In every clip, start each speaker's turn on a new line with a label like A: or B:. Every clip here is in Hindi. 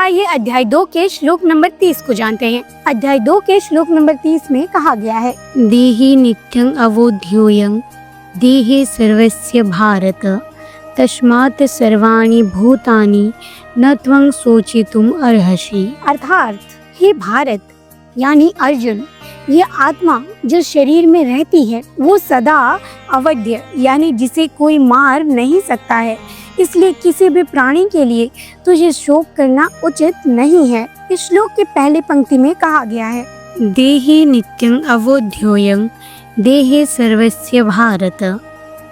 A: आइए अध्याय 2 के श्लोक नंबर 30 को जानते हैं। अध्याय 2 के श्लोक नंबर 30 में कहा गया है, देहि नित्यं अवोध्योयं देहे सर्वस्य भारत तस्मात् सर्वाणि भूतानि न त्वं शोचितुम् अर्हसि। अर्थात हे भारत यानी अर्जुन, ये आत्मा जो शरीर में रहती है वो सदा अवध्य यानी जिसे कोई मार नहीं सकता है, इसलिए किसी भी प्राणी के लिए तुझे शोक करना उचित नहीं है। इस श्लोक के पहले पंक्ति में कहा गया है, देहि नित्यं अवोध्योयं देहे सर्वस्य भारत।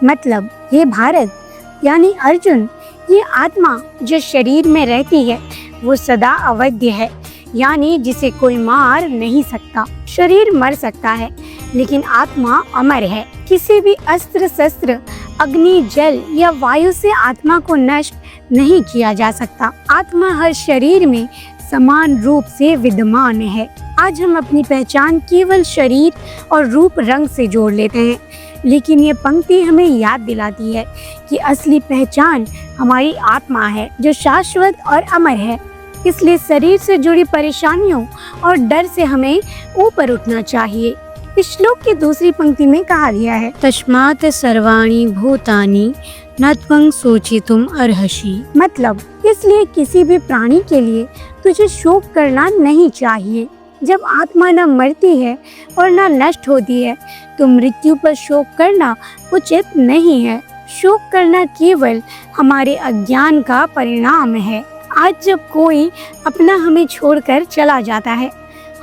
A: मतलब हे भारत यानी अर्जुन, ये आत्मा जो शरीर में रहती है वो सदा अवध्य है यानी जिसे कोई मार नहीं सकता। शरीर मर सकता है लेकिन आत्मा अमर है। किसी भी अस्त्र शस्त्र, अग्नि, जल या वायु से आत्मा को नष्ट नहीं किया जा सकता। आत्मा हर शरीर में समान रूप से विद्यमान है। आज हम अपनी पहचान केवल शरीर और रूप रंग से जोड़ लेते हैं, लेकिन ये पंक्ति हमें याद दिलाती है कि असली पहचान हमारी आत्मा है जो शाश्वत और अमर है। इसलिए शरीर से जुड़ी परेशानियों और डर से हमें ऊपर उठना चाहिए। इस श्लोक की दूसरी पंक्ति में कहा गया है, तस्मात् सर्वाणि भूतानि न त्वं शोचितुम् अर्हसि। मतलब इसलिए किसी भी प्राणी के लिए तुझे शोक करना नहीं चाहिए। जब आत्मा न मरती है और न नष्ट होती है तो मृत्यु पर शोक करना उचित नहीं है। शोक करना केवल हमारे अज्ञान का परिणाम है। आज जब कोई अपना हमें छोड़कर चला जाता है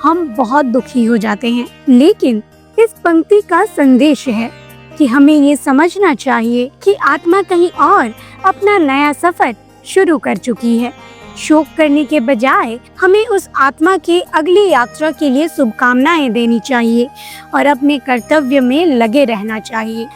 A: हम बहुत दुखी हो जाते हैं, लेकिन इस पंक्ति का संदेश है कि हमें ये समझना चाहिए कि आत्मा कहीं और अपना नया सफर शुरू कर चुकी है। शोक करने के बजाय हमें उस आत्मा के अगली यात्रा के लिए शुभकामनाएं देनी चाहिए और अपने कर्तव्य में लगे रहना चाहिए।